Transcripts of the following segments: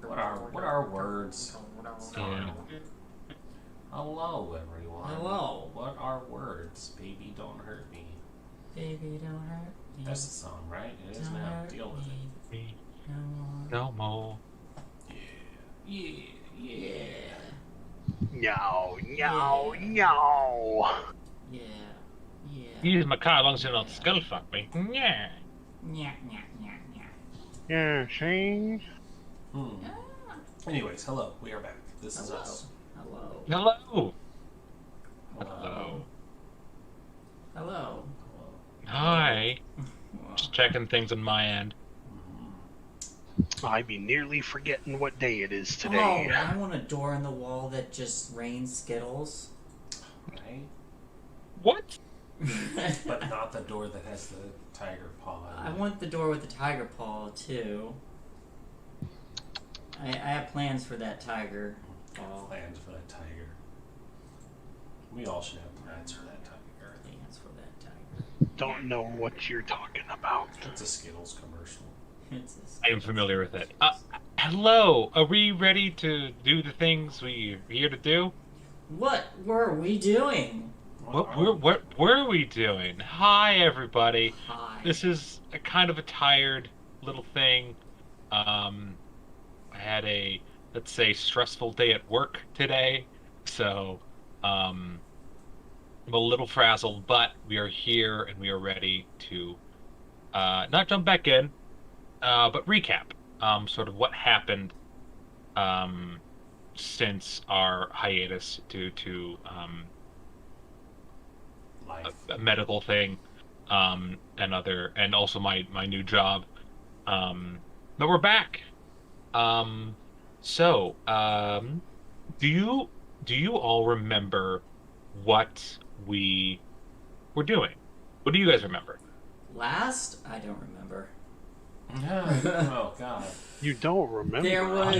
What are words? Yeah. Hello, everyone. Hello. What are words? Baby, don't hurt me. Baby, don't hurt me. That's the song, right? It is Don't now. hurt Deal with me Me no more. no more. it. Yeah. Meow, meow, Yeah. meow. Yeah. Yeah. Use my car as long as you don't skull fuck me. Yeah. Nya, nya, nya, nya. Yeah, see? Anyways, hello. We are back. This is Hello. us. Hello. Hello. Hello. Hello. Hi. Just checking things on my end. I be nearly forgetting what day it is Oh, today. I want a door in the wall that just rains Skittles. Right? What? But not the door that has the tiger paw. I want the door with the tiger paw too. I have plans for that tiger paw. Plans for that tiger. We all should have plans for that tiger. Plans for that tiger. Don't know what you're talking about. It's a Skittles commercial. It's I am familiar with it. Hello. Are we ready to do the things we're here to do? What were we doing? What are we doing? Hi, everybody. Hi. This is a kind of a tired little thing. I had a, let's say, stressful day at work today, so I'm a little frazzled, but we are here and we are ready to not jump back in, but recap sort of what happened since our hiatus due to Life. a medical thing, and also my new job. But we're back. So, do you all remember what we were doing? What do you guys remember? Last? I don't remember. Oh God. You don't remember. There was- I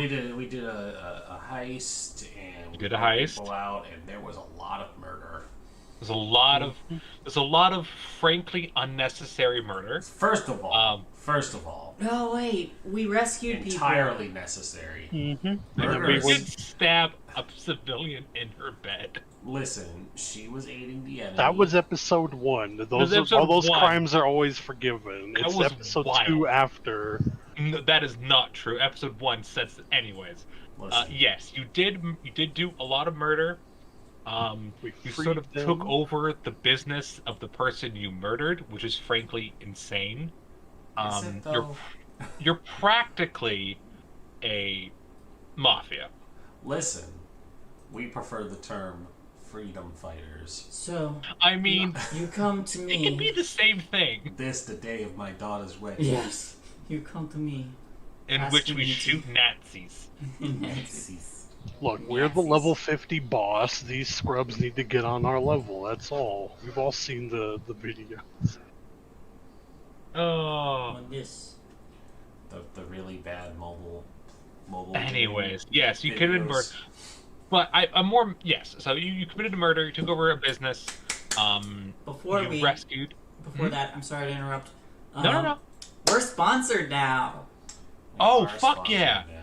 do. We did a heist and we did a brought heist? people out, and there was a lot of murder. There's a lot of frankly unnecessary murder. First of all, Oh wait, we rescued entirely people. necessary. Mm-hmm. And Murder we is- did stab a civilian in her bed. Listen, she was aiding the enemy. That was episode 1. was episode All those 1. crimes are always forgiven. That It's was episode wild. 2 after. No, that is not true. Episode 1 says it anyways. Listen, Yes, you did do a lot of murder. We You freed sort of them. took over the business of the person you murdered, which is frankly insane. Is it, though? You're practically a mafia. Listen, we prefer the term freedom fighters. So I mean, you come to it can be me. the same thing This the day of my daughter's wedding. Yes. You come to me. in Asking which we me to- shoot Nazis. Look, we're the Nazis. level 50 boss. These scrubs need to get on our level. That's all. We've all seen the video. Oh. On this. The really bad mobile. Anyways, yes, you committed murder. videos. But I'm more yes. So you committed a murder. You took over a business. Before You we rescued. before that, I'm sorry to interrupt. No. We're sponsored now. We Oh, are fuck sponsored yeah. now.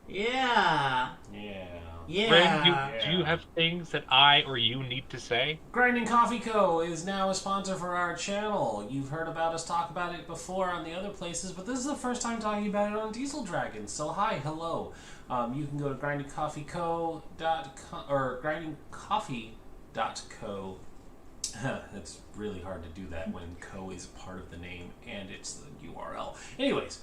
Yeah. Yeah. Yeah. Brandon, do you have things that I or you need to say? Grinding Coffee Co. is now a sponsor for our channel. You've heard about us talk about it before on the other places, but this is the first time talking about it on Diesel Dragon. So hi, hello. You can go to grindingcoffeeco.com or grindingcoffee.co. It's really hard to do that when co is part of the name and it's the URL. Anyways,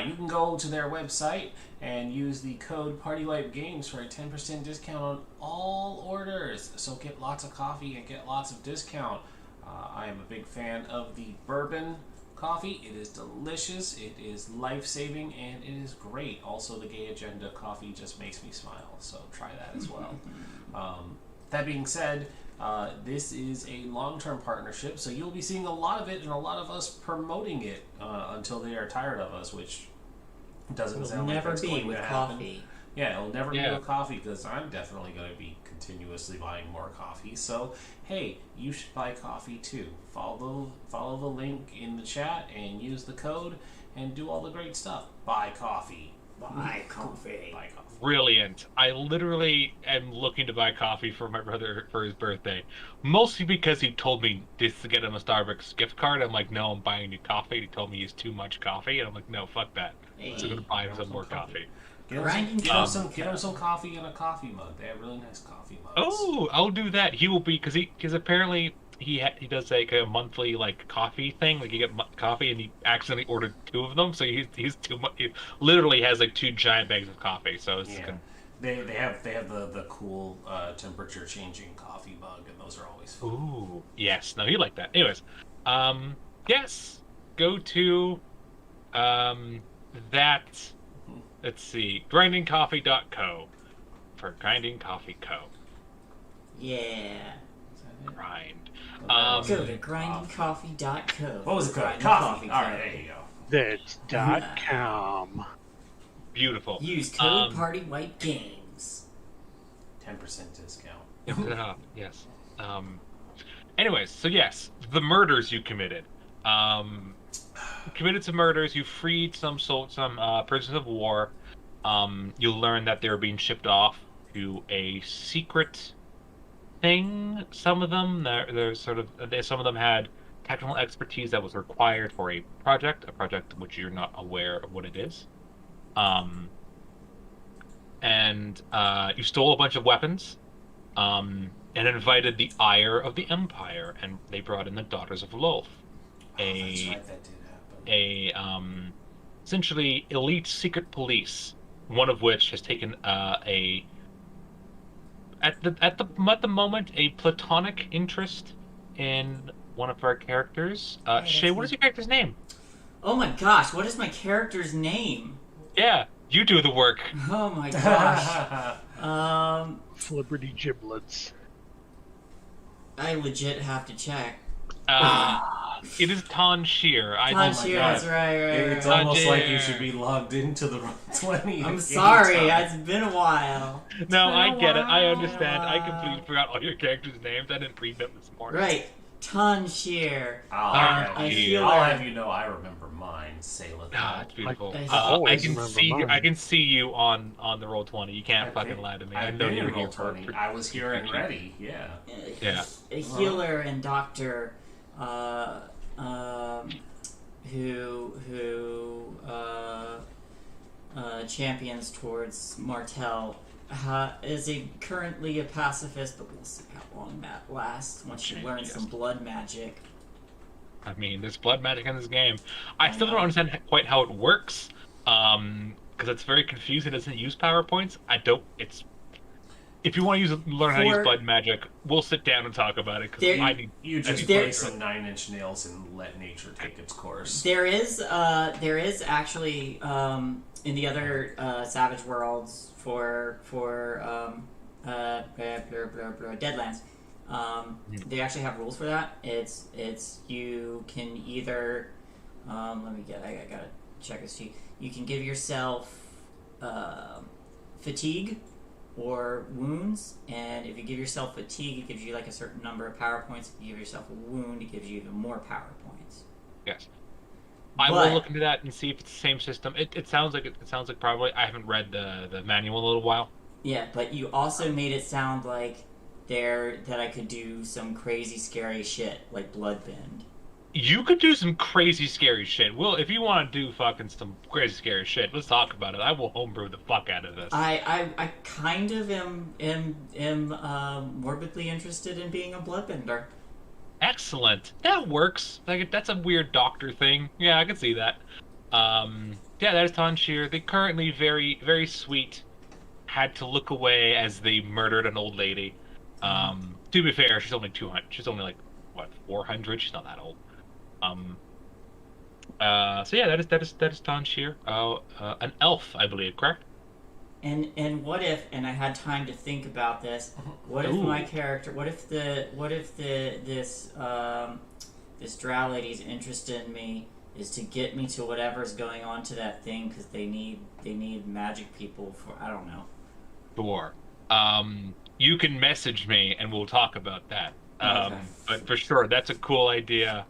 you can go to their website and use the code PARTYWIPEGAMES for a 10% discount on all orders. So get lots of coffee and get lots of discount. I am a big fan of the bourbon coffee. It is delicious, it is life-saving, and it is great. Also, the Gay Agenda coffee just makes me smile, so try that as well. That being said, this is a long-term partnership, so you'll be seeing a lot of it and a lot of us promoting it until they are tired of us, which doesn't It'll sound like never that's be going with to happen. coffee. Yeah, it'll never be Yeah. with coffee because I'm definitely going to be continuously buying more coffee. So, hey, you should buy coffee too. Follow the link in the chat and use the code and do all the great stuff. Buy coffee. Buy coffee. Buy coffee. Brilliant. I literally am looking to buy coffee for my brother for his birthday. Mostly because he told me just to get him a Starbucks gift card. I'm like, no, I'm buying you coffee. He told me he's too much coffee. And I'm like, no, fuck that. Hey. So I'm going to buy him some more coffee. Get Grinding him some coffee in a coffee mug. They have really nice coffee mugs. Oh, I'll do that. He will be, because apparently he does like a monthly like coffee thing. Like you get coffee and he accidentally ordered 2 of them. So he's too much. He literally has like 2 giant bags of coffee. So it's Yeah. They have the cool temperature changing coffee mug, and those are always fun. Ooh, yes. No, he liked that. Anyways, yes. Go to, that. Let's see, grindingcoffee.co for Grinding Coffee Co. Yeah. Grind. Go to grindingcoffee.co. What was it called? Grinding Coffee. Co. All right, there you go. That's .com. Beautiful. Use code Party White Games. 10% discount. Yes. Anyways, so yes, the murders you committed. Committed some murders. You freed some prisoners of war. You learned that they were being shipped off to a secret thing. Some of them, some of them had technical expertise that was required for a project which you're not aware of what it is. And you stole a bunch of weapons, and invited the ire of the Empire, and they brought in the Daughters of Lolth, That's right, that did happen. Essentially elite secret police, one of which has taken at the moment a platonic interest in one of our characters. Shay, what is your character's name? Oh my gosh, what is my character's name? Yeah, you do the work. Oh my gosh. Celebrity giblets. I legit have to check. It is Tan Shear. Tanshir, that's right. It's almost like you should be logged into the Roll20. I'm sorry, it's been a while. No, I get it. I while. understand. I completely forgot all your characters' names. I didn't read them this morning. Right, Tanshir. I'll healer. have you know I remember mine, Sailor. Ah, it's beautiful. I I always can remember see mine. I can see you on the Roll20. You can't fucking lie to me. I I've know been you in were here for Roll20. I was here and ready, yeah. Yeah. A healer and doctor, who champions towards Martel, is currently a pacifist, but we'll see how long that lasts once you learn some blood magic. I mean, there's blood magic in this game. I still don't understand quite how it works, because it's very confusing. It doesn't use PowerPoints. If you want to learn how to use blood magic, we'll sit down and talk about it. Because I need. You just play some 9-inch nails and let nature take its course. There is actually in the other Savage Worlds for Deadlands. They actually have rules for that. It's you can either I gotta check this sheet. You can give yourself fatigue or wounds, and if you give yourself fatigue, it gives you like a certain number of power points. If you give yourself a wound, it gives you even more power points. Yes. I will look into that and see if it's the same system. It sounds like probably. I haven't read the manual in a little while. Yeah, but you also made it sound like that I could do some crazy scary shit like Bloodbend. You could do some crazy scary shit. Well, if you want to do fucking some crazy scary shit, let's talk about it. I will homebrew the fuck out of this. I kind of am morbidly interested in being a bloodbender. Excellent. That works. Like that's a weird doctor thing. Yeah, I can see that. Yeah, that is Tanshir. They currently very, very sweet. Had to look away as they murdered an old lady. To be fair, she's only 200. She's only like what 400. She's not that old. So yeah, that is Tanshir. An elf, I believe, correct? And what if? And I had time to think about this. What if my character? What if this drow lady's interest in me is to get me to whatever's going on to that thing because they need magic people for I don't know. Sure. You can message me and we'll talk about that. Okay. But for sure, that's a cool idea.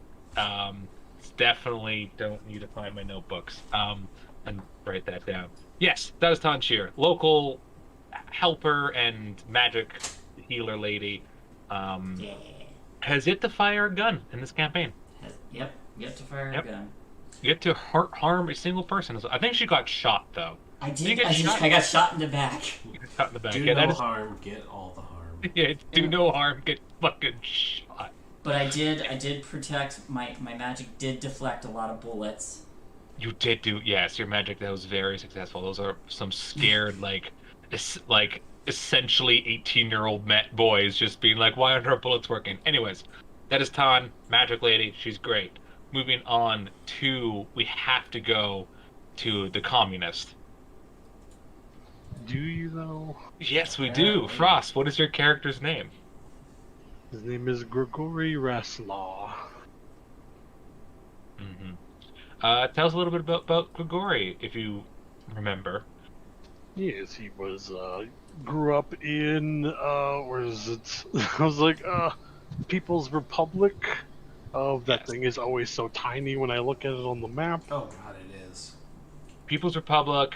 Definitely don't need to find my notebooks. and write that down. Yes, that was Tanshir, local helper and magic healer lady. Yeah. Has yet to fire a gun in this campaign. Yep. Yet to fire Yep. a gun. Yet to harm a single person. I think she got shot though. I You did. get shot? I got shot in the back. Shot in the back. Do Yeah, no that is. harm, get all the harm. Yeah, do no harm, get fucking shot. But I did protect my magic did deflect a lot of bullets. You did do, yes, your magic, that was very successful. Those are some scared, like essentially 18-year-old boys just being like, why aren't our bullets working? Anyways, that is Tan, magic lady, she's great. Moving on to, we have to go to the communist. Do you though? Yes, we do. Frost, what is your character's name? His name is Grigory Raslaw. Tell us a little bit about Grigory, if you remember. Yes, he was, grew up in, where is it? I was like, People's Republic. Oh, that thing is always so tiny when I look at it on the map. Oh god, it is. People's Republic,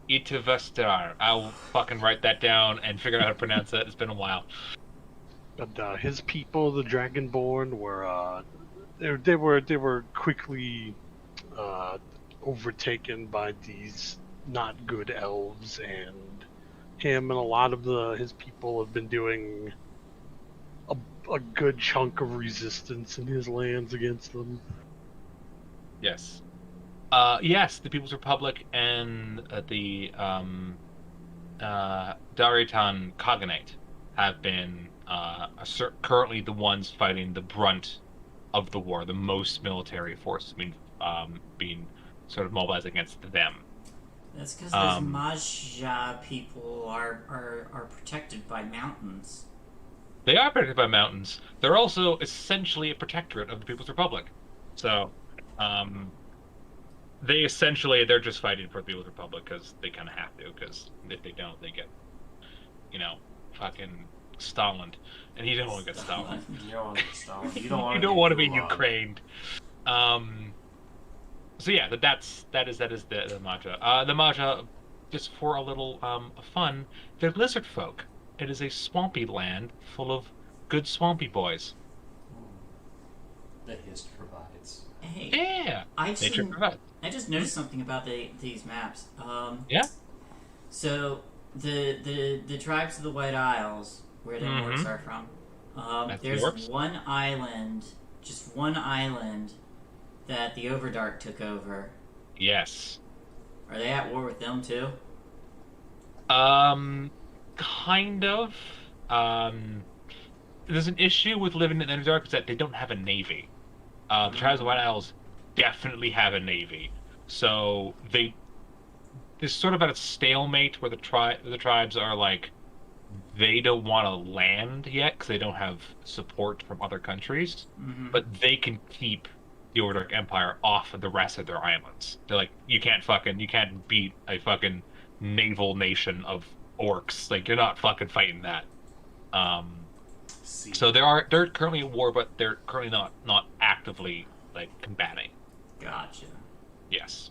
Itivastar. I'll fucking write that down and figure out how to pronounce it. It's been a while. But his people, the Dragonborn, were they were quickly overtaken by these not good elves, and him and a lot of his people have been doing a good chunk of resistance in his lands against them. Yes. Yes, the People's Republic and the Daritan Cognate have been currently the ones fighting the brunt of the war, the most military force being sort of mobilized against them. That's because those Majah people are protected by mountains. They are protected by mountains. They're also essentially a protectorate of the People's Republic. So, they're just fighting for the People's Republic because they kind of have to, because if they don't, they get, fucking Stalin. And you don't want to get Stalin. You don't want to get Stalin. You don't want You to don't get want to be Gulag. Ukraine. So yeah, that is the Majah. The Majah, just for a little fun, they're lizard folk. It is a swampy land full of good swampy boys. The hist provides. Hey, Yeah, nature provides. I just noticed something about these maps. Yeah. So the tribes of the White Isles, where the orcs are from, That's there's the orcs? one island, just one island, that the Overdark took over. Yes. Are they at war with them too? Kind of. There's an issue with living in the Underdark is that they don't have a navy. The tribes of the White Isles definitely have a navy, so there's sort of at a stalemate where the tribes are like, they don't want to land yet because they don't have support from other countries, but they can keep the Overdark Empire off of the rest of their islands. They're like, you can't beat a fucking naval nation of orcs. Like, you're not fucking fighting that. So they're currently at war, but they're currently not actively like combating. Gotcha. Yes.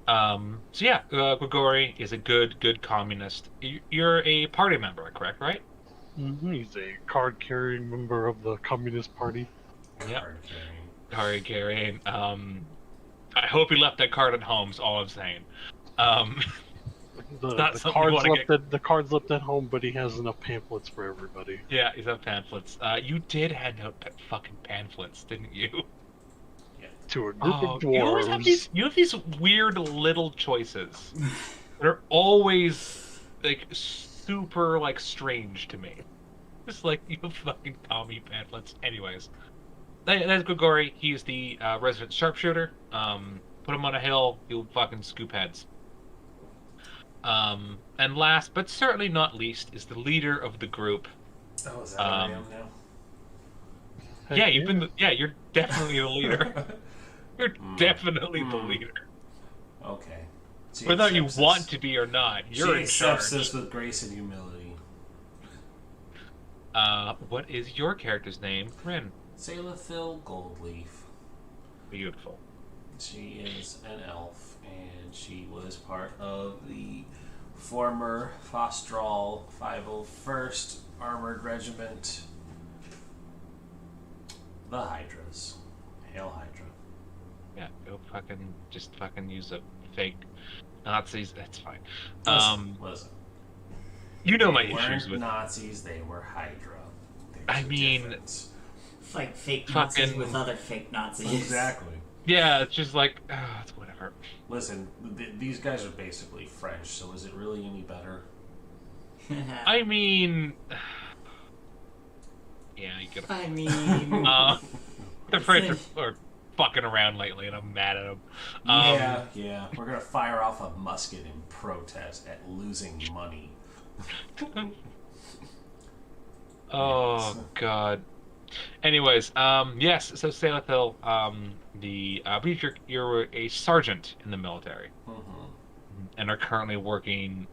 So yeah, Grigori is a good communist. You're a party member, correct? Right? He's a card-carrying member of the Communist Party. Yep. Card carrying. I hope he left that card at home. Is all I'm saying. The cards left at home, but he has enough pamphlets for everybody. Yeah, he's got pamphlets. You did hand out fucking pamphlets, didn't you? To a group of You always dwarves. have these weird little choices. They're always like super like strange to me. Just like you fucking Tommy pamphlets. Anyways, that's Grigori. He's the resident sharpshooter. Put him on a hill, he'll fucking scoop heads. And last but certainly not least is the leader of the group. Oh, is that where I am now? Yeah, you're definitely the leader. You're definitely the leader. Okay. She Whether you accepts want this. to be or not, She you're in accepts charge. this with grace and humility. What is your character's name, Rin? Selah Phil Goldleaf. Beautiful. She is an elf, and she was part of the former Fostral 501st Armored Regiment, the Hydras. Hail Hydra. Yeah, go fucking use a fake Nazis. That's fine. Listen. You know my They issues weren't with. Nazis, they were Hydra. I mean, difference. It's like fake Nazis Fucking- with other fake Nazis. Exactly. Yeah, it's just like it's whatever. Listen, these guys are basically French, so is it really any better? I mean, yeah, you get. I mean, The French are fucking around lately, and I'm mad at them. Yeah. We're gonna fire off a musket in protest at losing money. Oh God. Anyways, yes. So Saleth Hill, I believe you're a sergeant in the military, and are currently working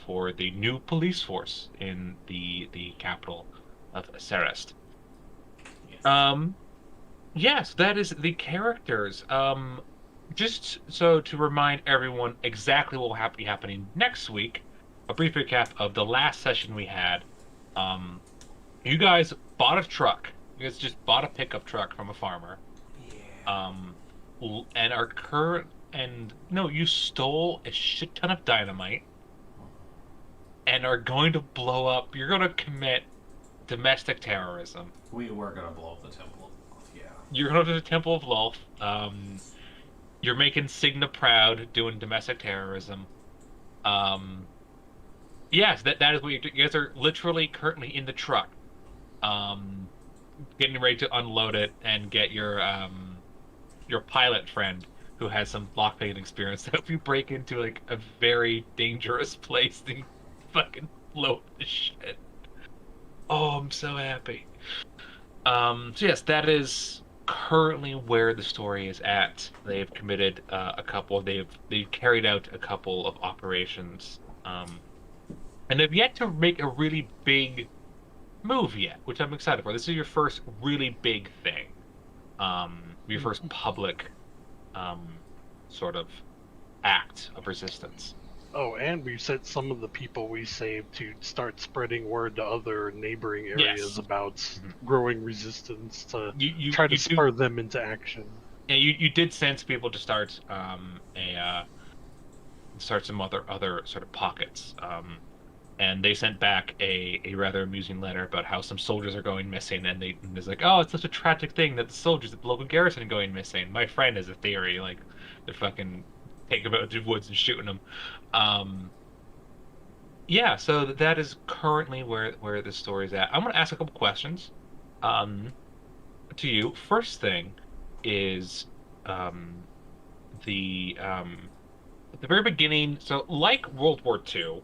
for the new police force in the capital of Serest. Yes. Yes, that is the characters. Just so to remind everyone exactly what will be happening next week, a brief recap of the last session we had. You guys bought a truck. You guys just bought a pickup truck from a farmer. Yeah. And are you stole a shit ton of dynamite and are going to blow up. You're going to commit domestic terrorism. We were gonna blow up the Temple of Lilith, yeah. You're going to the Temple of Lolth. You're making Cigna proud doing domestic terrorism. Yes, that is what you guys are literally currently in the truck, getting ready to unload it and get your pilot friend who has some lockpicking experience to help you break into like a very dangerous place and fucking blow up the shit. Oh, I'm so happy. So yes, that is currently where the story is at. They've committed they've carried out a couple of operations, and they've yet to make a really big move yet, which I'm excited for. This is your first really big thing, your first public, sort of act of resistance. Oh, and we've sent some of the people we saved to start spreading word to other neighboring areas Yes. about growing resistance to You try to you do- spur them into action. Yeah, you did sense people to start start some other sort of pockets, and they sent back a rather amusing letter about how some soldiers are going missing, and it's like, oh, it's such a tragic thing that the soldiers at the local garrison are going missing. My friend has a theory, like they're fucking taking them out to the woods and shooting them. Yeah, so that is currently where the story's at. I'm gonna ask a couple questions, to you. First thing is, the at the very beginning. So, like World War II,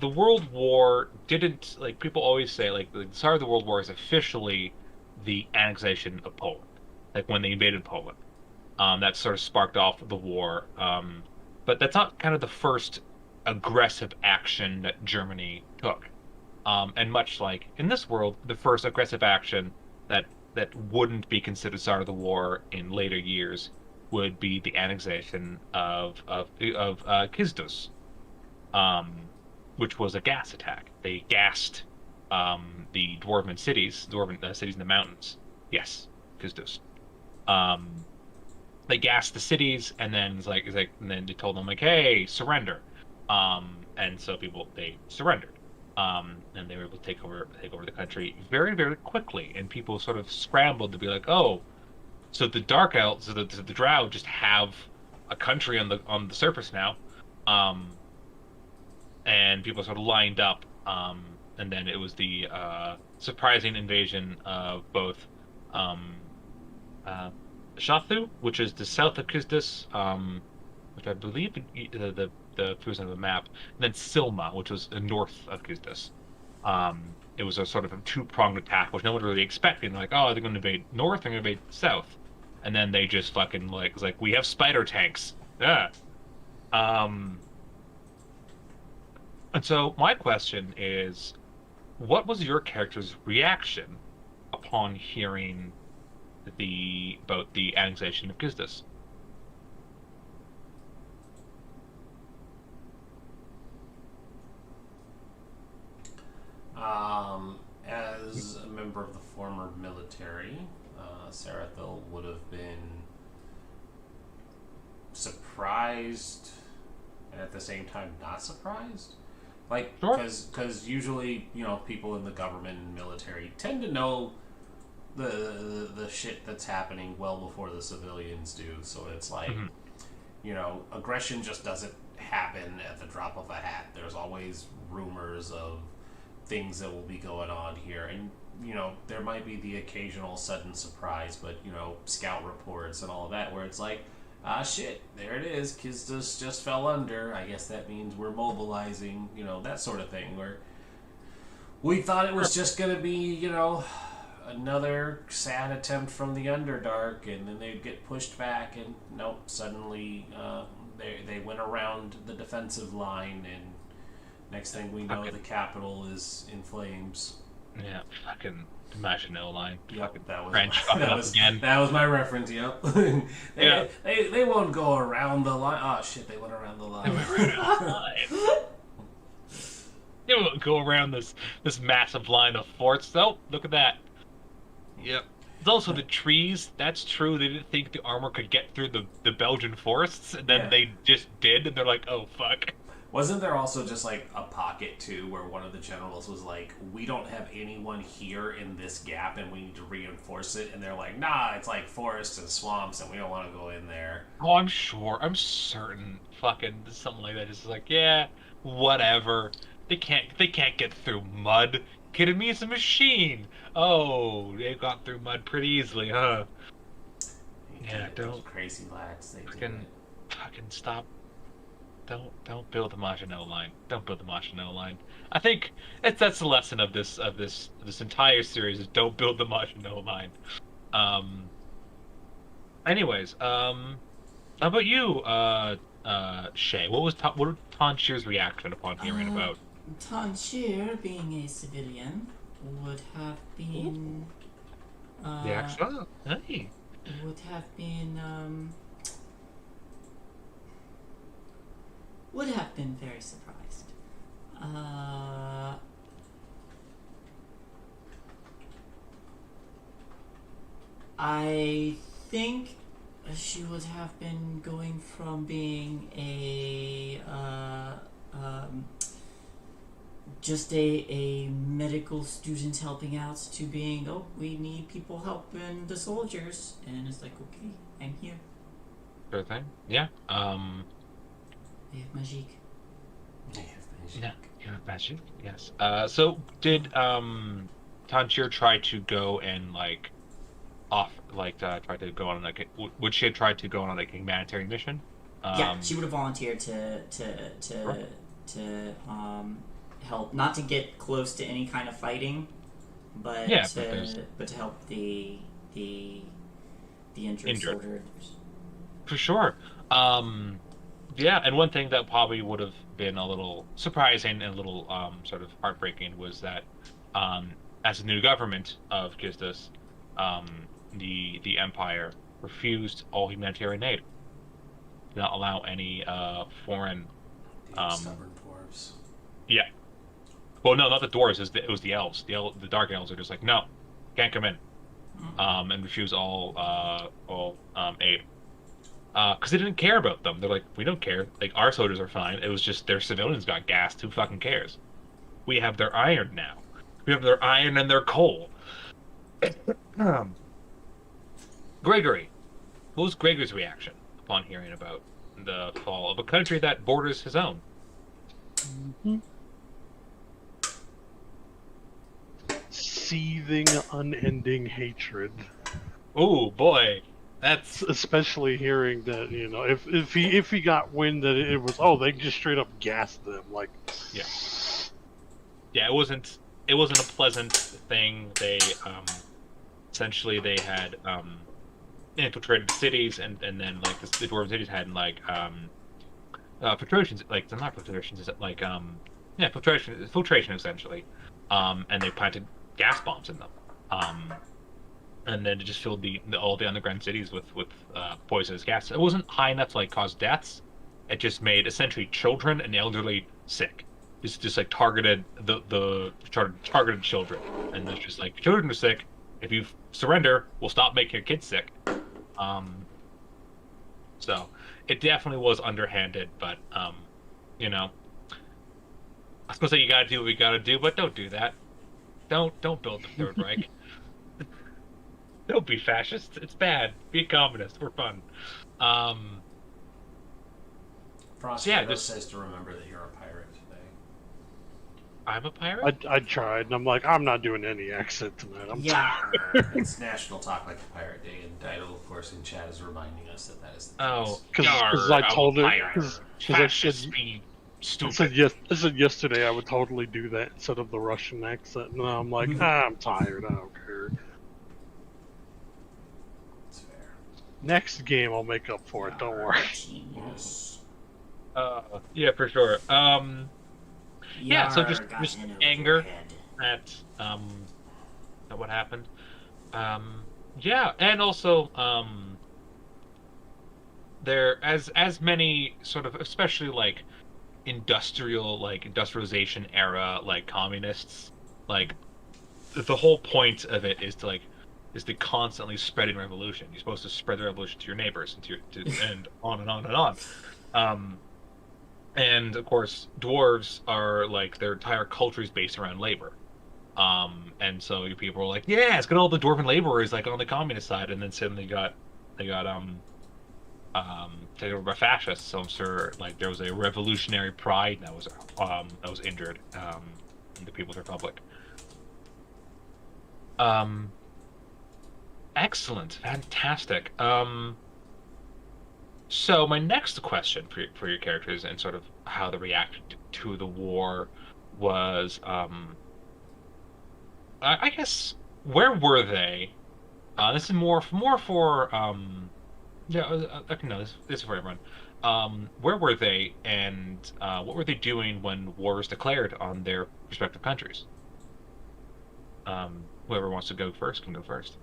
the World War didn't, like, people always say, like, the start of the World War is officially the annexation of Poland, like when they invaded Poland. That sort of sparked off the war. But that's not kind of the first aggressive action that Germany took. And much like in this world, the first aggressive action that wouldn't be considered start of the war in later years would be the annexation of Kistus, which was a gas attack. They gassed the dwarven cities in the mountains. Yes, Kistus. They gassed the cities, and then and then they told them like, "Hey, surrender." And so they surrendered, and they were able to take over the country very, very quickly. And people sort of scrambled to be like, "Oh, so the Dark Elves, so the Drow just have a country on the surface now," and people sort of lined up. And then it was the surprising invasion of both Shathu, which is the south of Kistus, which I believe the figures on the map, and then Silma, which was north of Kistus. It was a sort of a two-pronged attack, which no one really expected. Like, oh, they're going to invade north, they're going to invade south, and then they just fucking was like, we have spider tanks. Yeah. And so my question is, what was your character's reaction upon hearing about the annexation of Gisdus. As a member of the former military, Sarathil would have been surprised and at the same time not surprised. Like, Sure. because usually, people in the government and military tend to know the shit that's happening well before the civilians do. So it's like, aggression just doesn't happen at the drop of a hat. There's always rumors of things that will be going on here, and there might be the occasional sudden surprise, but scout reports and all of that where it's like, shit, there it is, Gisdus just fell under, I guess that means we're mobilizing, that sort of thing, where we thought it was just gonna be another sad attempt from the Underdark, and then they'd get pushed back, and nope, suddenly they went around the defensive line, and next thing we know, the capital is in flames. Yeah, fucking Maginot Line. Yep, that was French again. That was my reference. Yep. Yeah. They won't go around the line. Oh shit, they went around the line. They won't go around this massive line of forts. Oh, look at that. Yep. There's also the trees. That's true. They didn't think the armor could get through the Belgian forests, and then they just did, and they're like, oh fuck. Wasn't there also just like a pocket too where one of the generals was like, we don't have anyone here in this gap and we need to reinforce it, and they're like, nah, it's like forests and swamps and we don't want to go in there. Oh, I'm certain fucking something like that is like, yeah, whatever. They can't get through mud. Kidding me? It's a machine. Oh, they got through mud pretty easily, huh? Yeah, those crazy lads. They fucking stop. Don't build the Maginot Line. Don't build the Maginot Line. I think that's the lesson of this entire series is don't build the Maginot Line. Anyways, how about you, Shay? What was Tanshir's reaction upon hearing about? Tanshir, being a civilian, would have been. The accent? Hey. Would have been very surprised. I think she would have been going from being just a medical student helping out to being, oh, we need people helping the soldiers, and it's like, okay, I'm here. Sure thing. Yeah. They have magic. Yeah, you have magic. Yes. So did Tanshir try to go and try to go on would she have tried to go on a humanitarian mission? Yeah, she would have volunteered to help, not to get close to any kind of fighting, but to help the injured soldiers. For sure. Yeah, and one thing that probably would have been a little surprising and a little sort of heartbreaking was that as a new government of Gisdus, the Empire refused all humanitarian aid. Did not allow any foreign. Stubborn dwarves. Yeah. Well, no, not the dwarves. It was the elves. The dark elves are just like, no, can't come in, and refuse all aid. Because they didn't care about them. They're like, we don't care. Like, our soldiers are fine. It was just their civilians got gassed. Who fucking cares? We have their iron now. We have their iron and their coal. Gregory. What was Gregory's reaction upon hearing about the fall of a country that borders his own? Mm-hmm. Seething, unending hatred. Oh, boy. That's especially hearing that, if he got wind that it was, they just straight up gassed them, like, yeah, it wasn't a pleasant thing. They essentially they had infiltrated cities, and then like the dwarven cities had filtrations, like they're not filtrations, is it like filtration essentially, and they planted gas bombs in them. and then it just filled all the underground cities with poisonous gas. It wasn't high enough to like cause deaths. It just made essentially children and elderly sick. It's just like targeted targeted children, and it's just like children are sick. If you surrender, we'll stop making your kids sick. So it definitely was underhanded, but you know, I was gonna say you gotta do what you gotta do, but don't do that. Don't build the Third Reich. Don't be fascist. It's bad. Be a communist. We're fun. Frost yeah, says to remember that you're a pirate today. I'm a pirate? I tried, and I'm like, I'm not doing any accent tonight. I'm It's National Talk Like a Pirate Day, and Dido, of course, in chat is reminding us that that is the Oh, case. Because I told her, because I fascists said, be I stupid. said, yes, I said yesterday I would totally do that instead of the Russian accent, and now I'm like, I'm tired, I don't care. It's fair. Next game I'll make up for it, don't worry. Genius. Yeah, for sure. Yeah, so just in over anger. your head. At what happened. Yeah, and also there as many sort of, especially like industrialization era like communists, like the whole point of it is to constantly spreading revolution. You're supposed to spread the revolution to your neighbors and and on and on and on. And of course, dwarves are like their entire culture is based around labor. And so people are like, yeah, it's got all the dwarven laborers like on the communist side, and then suddenly they got taken over by fascists. So I'm sure like there was a revolutionary pride that was injured in the People's Republic. Excellent, fantastic. So my next question for your characters and sort of how they reacted to the war was, I guess, where were they? This is more for no, this is for everyone. Where were they, and what were they doing when war was declared on their respective countries? Whoever wants to go first can go first.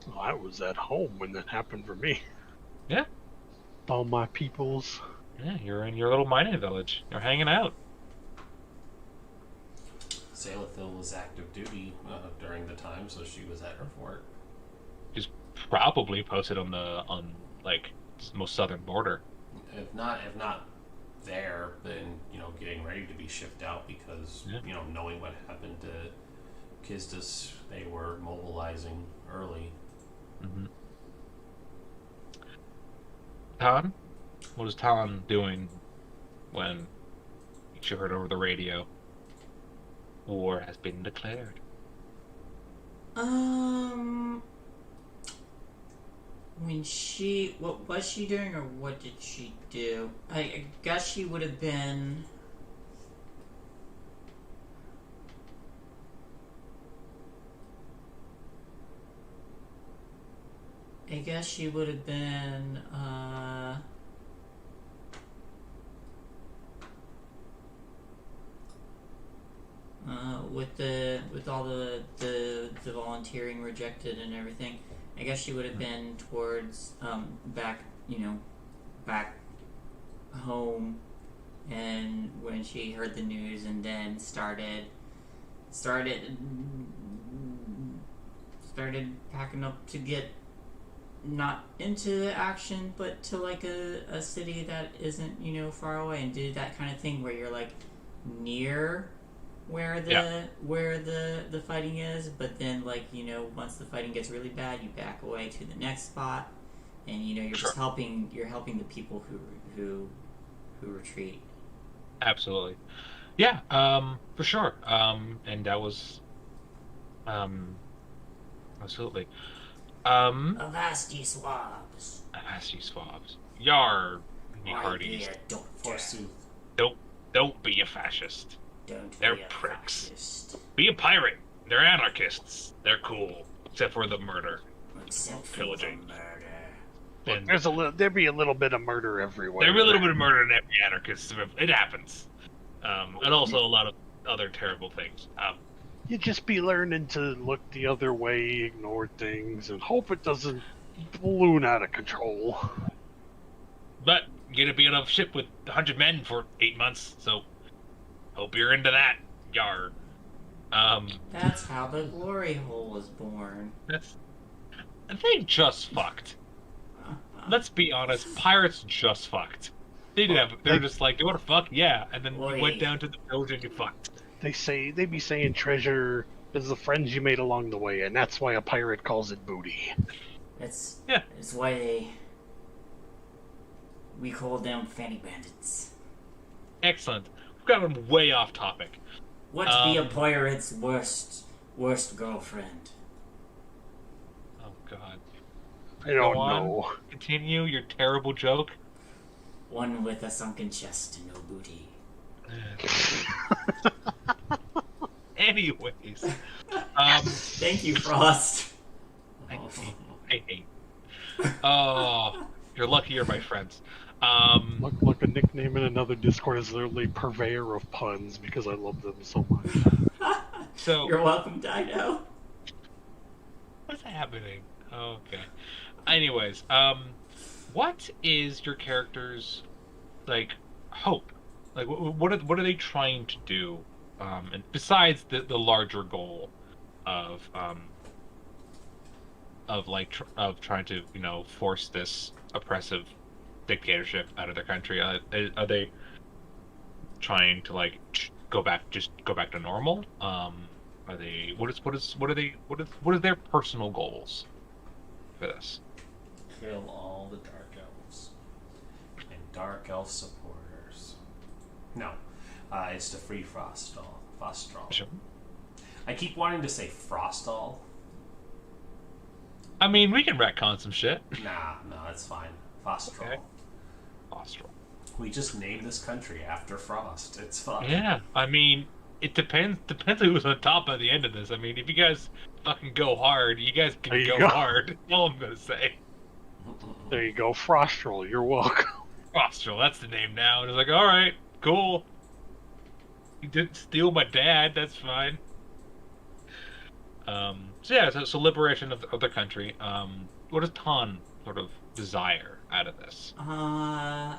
Well, I was at home when that happened for me. Yeah. All my peoples. Yeah, you're in your little mining village. You're hanging out. Saelathil was active duty during the time, so she was at her fort. She's probably posted on the like most southern border. If not there, then getting ready to be shipped out because knowing what happened to Kistis, they were mobilizing early. Mm-hmm. Talon? What was Talon doing when she heard over the radio, war has been declared? What was she doing, or what did she do? I guess she would have been. I guess she would have been, with all the volunteering rejected and everything. I guess she would have been towards back home, and when she heard the news, and then started packing up to get not into action, but to like a city that isn't far away, and do that kind of thing where you're like near where the fighting is, but then once the fighting gets really bad, you back away to the next spot, and you're just helping the people who retreat. Absolutely, yeah, for sure, and that was absolutely. Avast swabs. Avast swabs. Yar, me hearties. Forsooth. Don't be a fascist. They're be a pricks. Fascist. Be a pirate. They're anarchists. They're cool, except for the murder. Except for pillaging. the murder. And There'd be a little bit of murder everywhere. there'd be a little bit of murder in every anarchist. It happens. And also a lot of other terrible things. you just be learning to look the other way, ignore things, and hope it doesn't balloon out of control. But you're gonna be on a ship with 100 men for 8 months, so hope you're into that. Yar. That's how the glory hole was born. They just fucked. Let's be honest, pirates just fucked. They're just like, you wanna fuck? Yeah. And then you went down to the village and you fucked. They be saying treasure is the friends you made along the way, and that's why a pirate calls it booty. That's Yeah. That's why we call them fanny bandits. Excellent. We've gotten way off topic. What's be a pirate's worst girlfriend? Oh god. I don't Go on. know. Continue your terrible joke. One with a sunken chest and no booty. Anyways. Thank you, Frost. I hate. Oh, you're lucky you're my friends. Look, a nickname in another Discord is literally purveyor of puns because I love them so much. So You're welcome, Dino. what's happening? Okay. Anyways, what is your character's like hope? Like, what are they trying to do? And besides the larger goal of trying to force this oppressive dictatorship out of their country, are they trying to like go back to normal? Are they what are their personal goals for this? Kill all the Dark Elves. And Dark Elf supporters. No. It's to free Frostall. Sure. I keep wanting to say Frostall. I mean, we can retcon some shit. Nah, no, it's fine. Frostall. Okay. Austral. We just named this country after Frost. It's fine. Yeah, I mean, it depends who's on top by the end of this. I mean, if you guys fucking go hard, you guys There can you go go. hard. All I'm gonna say. There you go, Frostral. You're welcome. Austral, that's the name now. And it's like, all right, cool. You didn't steal my dad. That's fine. So yeah, so liberation of the country. What does Tan sort of desire out of this? I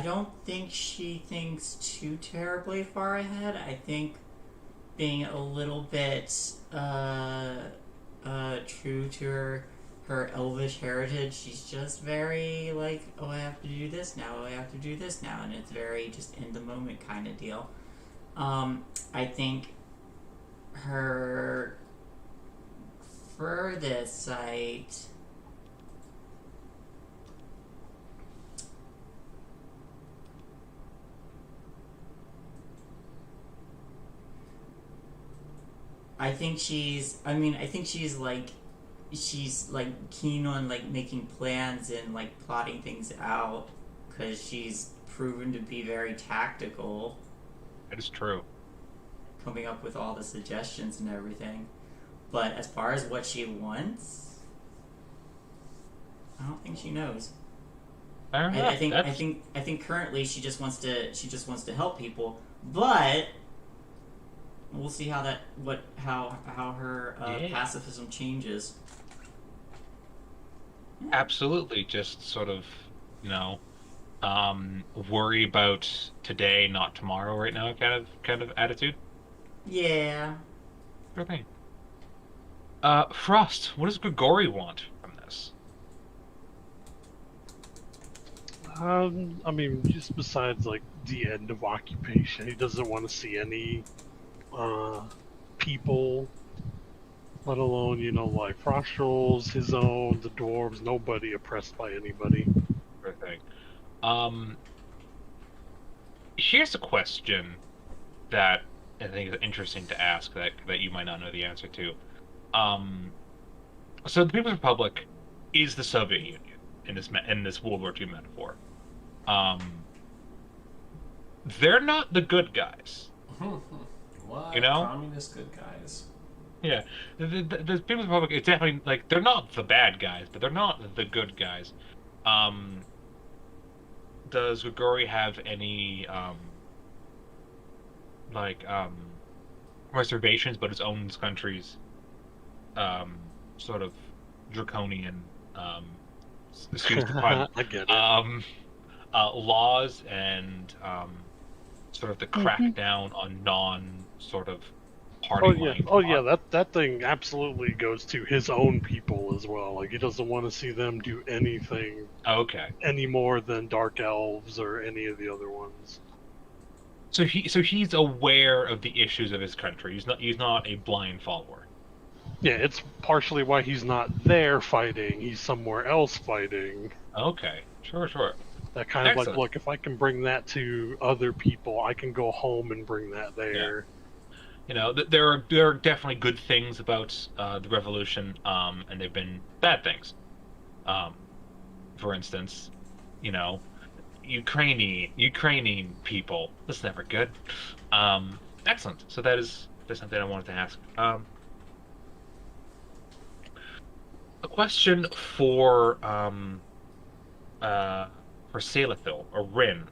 don't think she thinks too terribly far ahead. I think being a little bit true to her elvish heritage, she's just very like, oh, I have to do this now, oh, I have to do this now, and it's very just in the moment kind of deal. I think her furthest sight. I think she's like keen on like making plans and like plotting things out because she's proven to be very tactical, That is true. coming up with all the suggestions and everything. But as far as what she wants, I don't think she knows. Fair enough. I think currently she just wants to help people, but we'll see how her Yeah. pacifism changes. Absolutely, just sort of, worry about today, not tomorrow. Right now, kind of attitude. Yeah. Sure thing. Frost, what does Grigori want from this? I mean, just besides like the end of occupation, he doesn't want to see any people, let alone like Frostrals, his own, the dwarves, nobody oppressed by anybody. Sure thing. Here's a question that I think is interesting to ask that you might not know the answer to. So the People's Republic is the Soviet Union in this World War II metaphor. They're not the good guys. What? You know? Communist good guys. Yeah, the People's Republic is definitely like they're not the bad guys, but they're not the good guys. Does Grigori have any reservations, but its own country's sort of draconian, excuse the pun, I get it. laws and sort of the crackdown on non sort of party Oh yeah, line oh yeah. talk. That thing absolutely goes to his own people as well. Like he doesn't want to see them do anything Okay, any more than dark elves or any of the other ones. so he's aware of the issues of his country. He's not a blind follower. Yeah, it's partially why he's not there fighting. He's somewhere else fighting. Okay, sure. That kind of like, Excellent. look, if I can bring that to other people, I can go home and bring that there. You know, there are definitely good things about the revolution, and they've been bad things. Um, for instance, you know, Ukrainian people. That's never good. Excellent. So that's something I wanted to ask. A question for Salithil or Rin.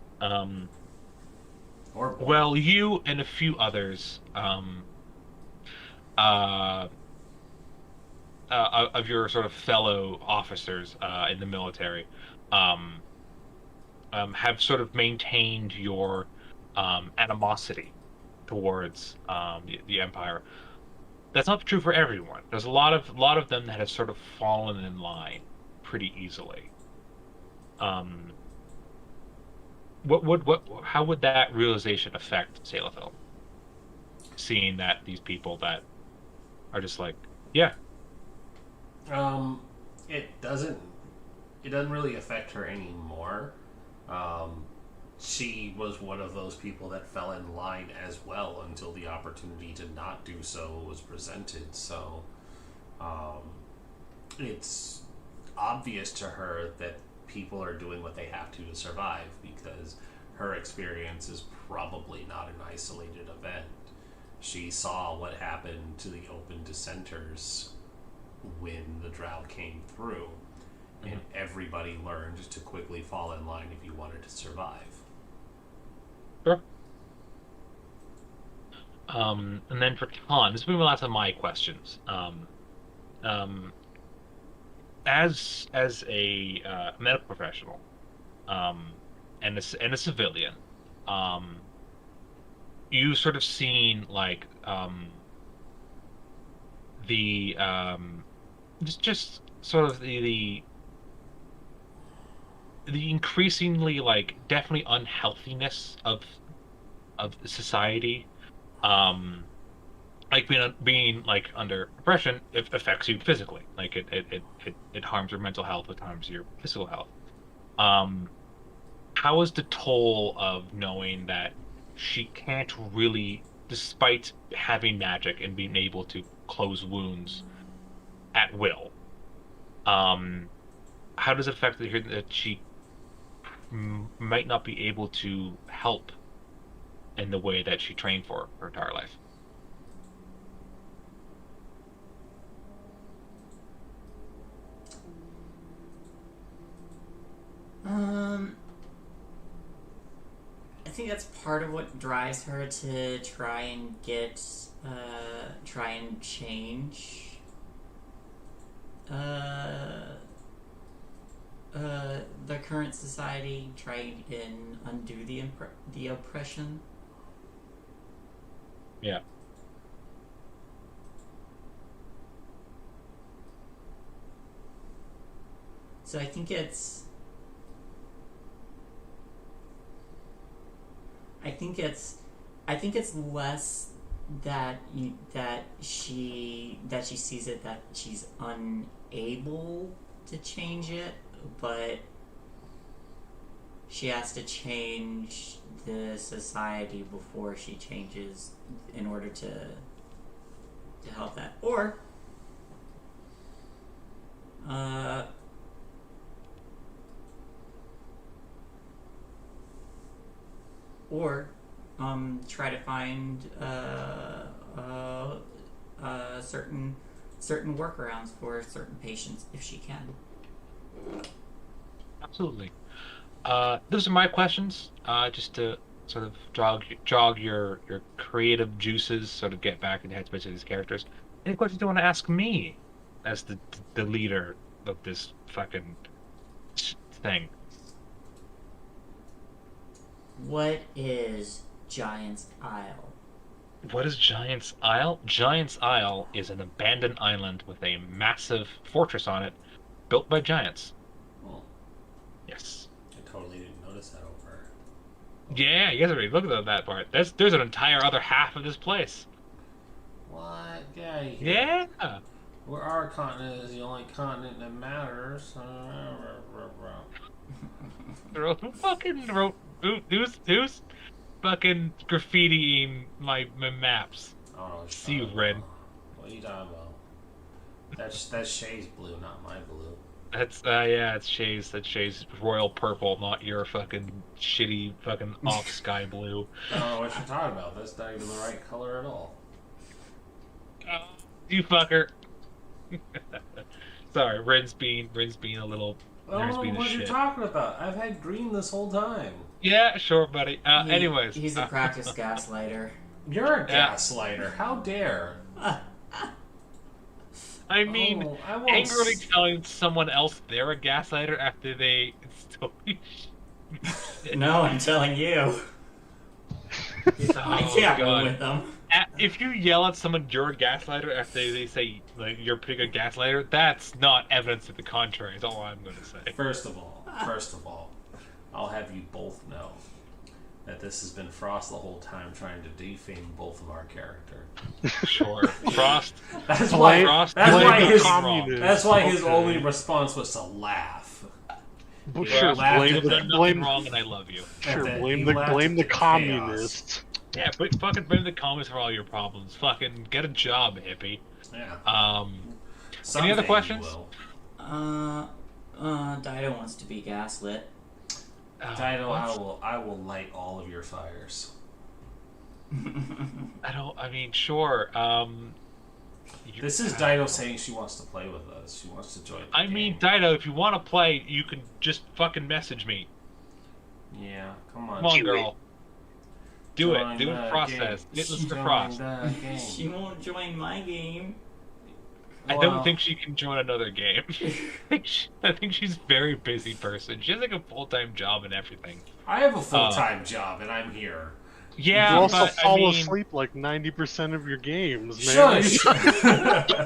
Or both. Well, you and a few others uh, of your sort of fellow officers in the military um, have sort of maintained your animosity towards the Empire. That's not true for everyone. There's a lot of them that have sort of fallen in line pretty easily. Um, how would that realization affect Salafel? Seeing that these people that are just like, yeah, Um, it doesn't. It doesn't really affect her anymore. Um, she was one of those people that fell in line as well until the opportunity to not do so was presented. So, um, it's obvious to her that people are doing what they have to survive because her experience is probably not an isolated event. She saw what happened to the open dissenters when the drought came through, and everybody learned to quickly fall in line if you wanted to survive. sure. And then for Khan, this will be the last of my questions. Um, as a medical professional, um, and a civilian, um, you sort of seen like the just sort of the increasingly like definitely unhealthiness of society. Um, like being like under oppression, it affects you physically. Like it harms your mental health, it harms your physical health. Um, how is the toll of knowing that she can't really, despite having magic and being able to close wounds at will, um, how does it affect her that she might not be able to help in the way that she trained for her entire life? Um, I think that's part of what drives her to try and change, uh, the current society, try and undo the oppression. Yeah. So I think it's I think it's less that she sees it that she's unable to change it, but she has to change the society before she changes in order to help that. Uh, or try to find certain workarounds for certain patients if she can. Absolutely. Those are my questions. Just to sort of jog your creative juices, sort of get back in the headspace of these characters. Any questions you want to ask me, as the leader of this fucking thing? What is Giant's Isle? What is Giant's Isle? Giant's Isle is an abandoned island with a massive fortress on it, built by giants. Oh, Yes. I totally didn't notice that over. Yeah, you guys already looked at that part. There's an entire other half of this place. What? Yeah. Yeah. Where our continent is the only continent that matters. Who's fucking graffitiing my maps? Oh, See you, Ren. What are you talking about? That's Shay's blue, not my blue. That's it's Shay's. That's Shay's royal purple, not your fucking shitty fucking off sky blue. I don't know what you're talking about. That's not even the right color at all. You fucker. Sorry, Ren's being a little. I don't Ren's know being a what you're shit. talking about. I've had green this whole time. Yeah, sure, buddy. Anyways, He's a practice gaslighter. You're a Yeah. gaslighter. How dare? I mean, Oh, I won't angrily s- telling someone else they're a gaslighter after they stole your shit. No, I'm telling you. I Oh, can't go God. with them. If you yell at someone you're a gaslighter after they say like you're a pretty good gaslighter, that's not evidence to the contrary. Is all I'm going to say. First of all, I'll have you both know that this has been Frost the whole time trying to defame both of our characters. Sure, Frost. That's Blame- why. That's blame why the his. communists. That's why his Okay. only response was to laugh. But Yeah, sure, laughed blame at You've the done nothing blame. wrong, and I love you. Sure, that blame he the laughed blame at the the chaos. communists. Yeah, but fucking blame the communists for all your problems. Fucking get a job, hippie. Yeah. Any other Someday questions? you will. Dido wants to be gaslit. Dido, what? I will light all of your fires. I mean, sure. This is Dido saying she wants to play with us. She wants to join. The I mean, game. Dido, if you want to play, you can just fucking message me. Yeah, come on. Come on, Do girl. Do Join it. Do the the process. game. Get Mr. Join Frost. the game. She won't join my game. I Well, don't think she can join another game. I think she's a very busy person. She has like a full-time job and everything. I have a full-time job and I'm here. Yeah, you also but fall I mean, asleep like 90% of your games, man. Shush! I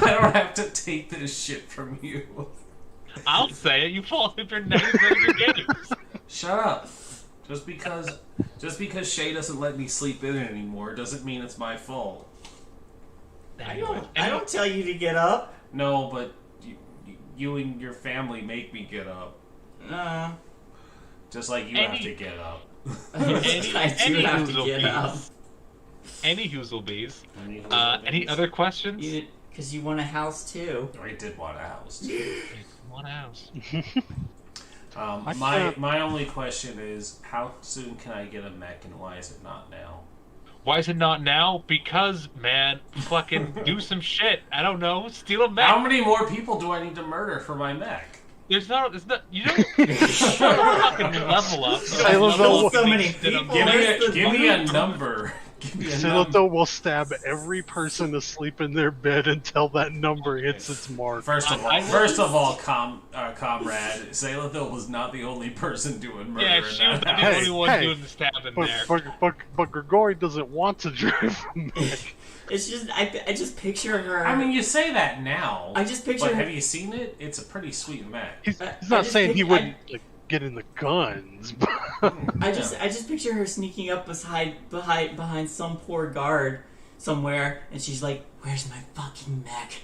don't have to take this shit from you. I'll say it. You fall asleep for 90% of your games. Shut up. Just because Shay doesn't let me sleep in anymore doesn't mean it's my fault. I don't tell you to get up. No, but you and your family make me get up. Just like you have to get up. I do have to get up. Any Hoozlebees. Any Any other questions? Because you want a house too. I did want a house. One house. My only question is, how soon can I get a mech and why is it not now? Why is it not now? Because, man, fucking do some shit. I don't know. Steal a mech. How many more people do I need to murder for my mech? It's not. You don't fucking level up. I love Kill that so one. many Instead of- people. Give Where's me, the give me a money? number. Give me a number. Silato will stab every person asleep in their bed until that number hits its mark. First of all, comrade, Zaylathil was not the only person doing murder Yeah, in she was that the house. only one hey. doing the stabbing there. But Grigori doesn't want to drive a mech. It's just I just picture her. I mean, you say that now. I just picture But her. have you seen it? It's a pretty sweet mech. He's I not just saying think he wouldn't like, get in the guns, but I just picture her sneaking up behind some poor guard somewhere, and she's like, "Where's my fucking mech?"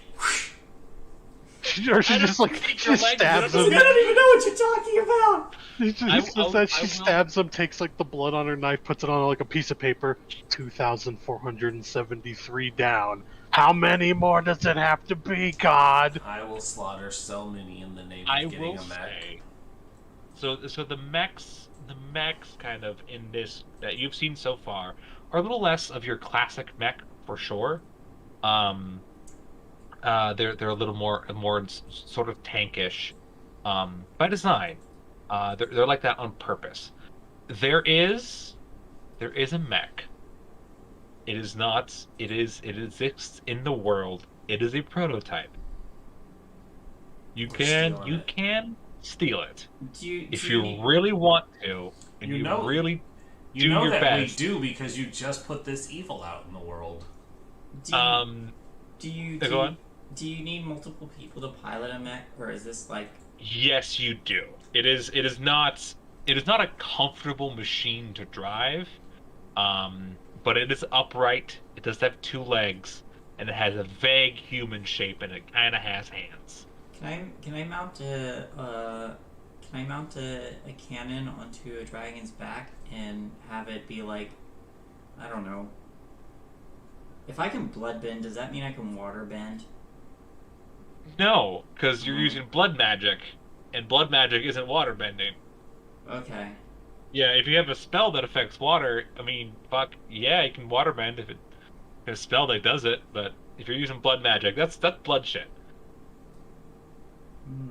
she I just don't like think she your just legs stabs are- I him. don't even know what you're talking about. He just I says that she will- stabs him, takes like the blood on her knife, puts it on like a piece of paper. 2,473 down. How many more does it have to be, God? I will slaughter so many in the name of I getting will a mech. say. So the mechs kind of in this that you've seen so far are a little less of your classic mech for sure. They're a little more sort of tankish, by design. They're like that on purpose. There is there is a mech. It is not. It exists in the world. It is a prototype. You We're can stealing you it. can steal it if Do you need- really want to, and You you know- really You do know your that best. we do because you just put this evil out in the world. do you, Yeah, go on. do you need multiple people to pilot a mech, or is this like? Yes, you do. It is not a comfortable machine to drive. But it is upright. It does have two legs, and it has a vague human shape, and it kind of has hands. Can I mount a cannon onto a dragon's back and have it be like, I don't know. If I can blood bend, does that mean I can water bend? No, because you're using blood magic, and blood magic isn't water bending. Okay. Yeah, if you have a spell that affects water, I mean, fuck, yeah, you can water bend if it's a spell that does it, but if you're using blood magic, that's blood shit. Hmm.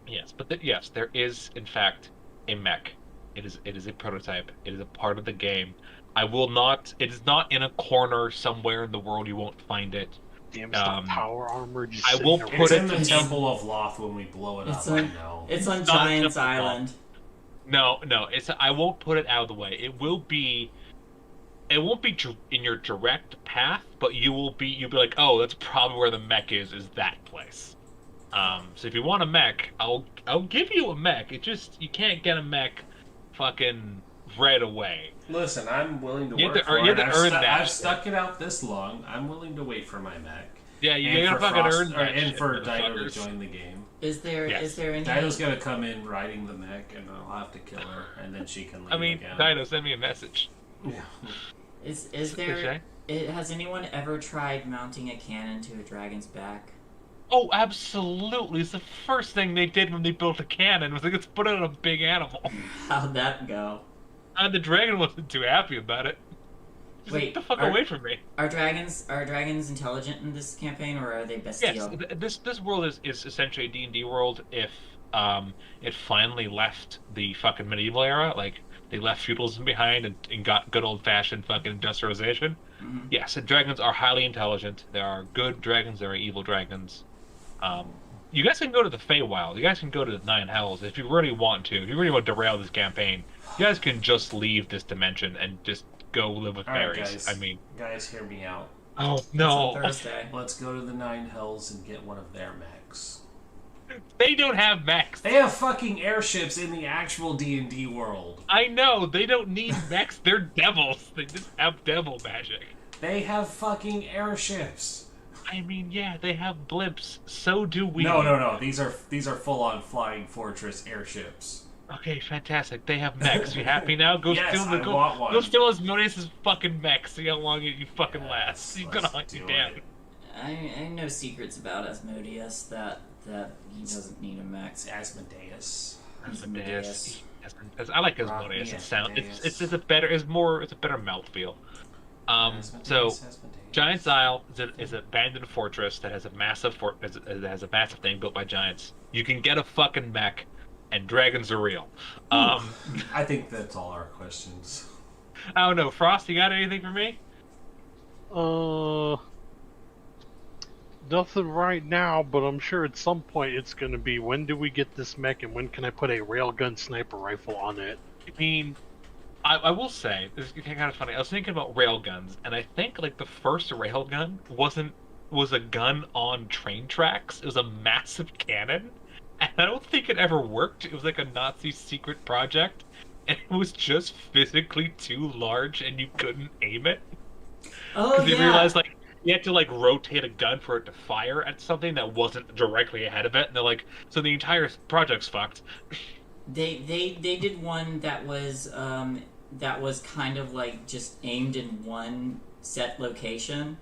Yes, but yes, there is in fact a mech. It is a prototype. It is a part of the game. I will not. It is not in a corner somewhere in the world. You won't find it. Damn, it's not power armor. Just I sitting will there put It's it in the in- Temple of Loth when we blow it It's up. I on- know. It's on It's not Giant's a simple Island. No, it's. I won't put it out of the way. It will be. It won't be in your direct path, but you'll be like, oh, that's probably where the mech is that place. So if you want a mech, I'll give you a mech. It just you can't get a mech, fucking right away. Listen, I'm willing to You have work to for earn- it. you have to earn that I've shit. stuck it out this long. I'm willing to wait for my mech. Yeah, you And gotta for fucking Frost- earn that and shit, for Dido to motherfuckers. join the game. Is there Yes. any? Dido's gonna come in riding the mech, and I'll have to kill her, and then she can leave I mean, again. Dido, send me a message. Yeah. Is there? Has anyone ever tried mounting a cannon to a dragon's back? Oh, absolutely! It's the first thing they did when they built a cannon. Was like, let's put it on a big animal. How'd that go? And the dragon wasn't too happy about it. He's like, Wait, get the fuck are- away from me. Are dragons intelligent in this campaign, or are they bestial? Yes, this world is essentially a D&D world if it finally left the fucking medieval era, like they left feudalism behind and got good old-fashioned fucking industrialization. Mhm. Yes, and dragons are highly intelligent. There are good dragons, there are evil dragons. You guys can go to the Feywild. You guys can go to the Nine Hells if you really want to. If you really want to derail this campaign, you guys can just leave this dimension and just go live with All right, fairies. guys. I mean, Guys, hear me out. oh It's on no, Thursday. Let's go to the Nine Hells and get one of their mechs. they don't have mechs. They have fucking airships in the actual D&D world. I know, they don't need mechs, they're devils. They just have devil magic. They have fucking airships. I mean, yeah, they have blimps. So do we. No. These are full-on flying fortress airships. Okay, fantastic. They have mechs. You happy now? Go Yes, steal the I want one. Go steal Asmodeus' fucking mech. See how long you fucking last. He's gonna let's hunt you do down. it. I know secrets about Asmodeus that he doesn't need a mech. It's Asmodeus. Asmodeus. I like Rock Asmodeus. me, It sound. Asmodeus. It's a better. It's a better mouthfeel. So Asmodeus. Giant's Isle is an abandoned fortress that has a massive thing built by giants. You can get a fucking mech, and dragons are real. I think that's all our questions. I don't know, Frost. You got anything for me? Nothing right now, but I'm sure at some point it's going to be when do we get this mech and when can I put a railgun sniper rifle on it? I mean, I will say this is kind of funny. I was thinking about railguns, and I think like the first railgun was a gun on train tracks. It was a massive cannon, and I don't think it ever worked. It was like a Nazi secret project, and it was just physically too large, and you couldn't aim it. Oh Because yeah. they realized like you had to like rotate a gun for it to fire at something that wasn't directly ahead of it, and they're like, so the entire project's fucked. They did one that was kind of like just aimed in one set location,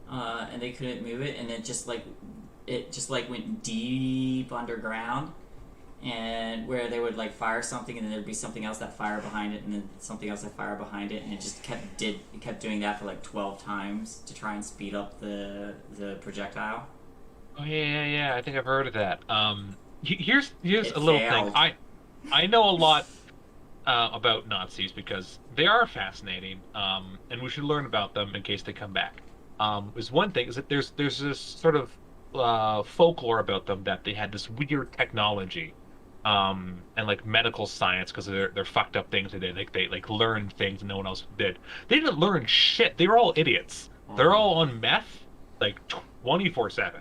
and they couldn't move it, and it just like went deep underground, and where they would like fire something, and then there'd be something else that fire behind it, and then something else that fire behind it, and it just kept doing that for like 12 times to try and speed up the projectile. Oh yeah. I think I've heard of that. Here's It a little failed. thing. I know a lot. about Nazis because they are fascinating, and we should learn about them in case they come back. Is one thing is that there's this sort of folklore about them that they had this weird technology, and like medical science because they're fucked up things they like learned things and no one else did. They didn't learn shit. They were all idiots. They're all on meth like 24/7.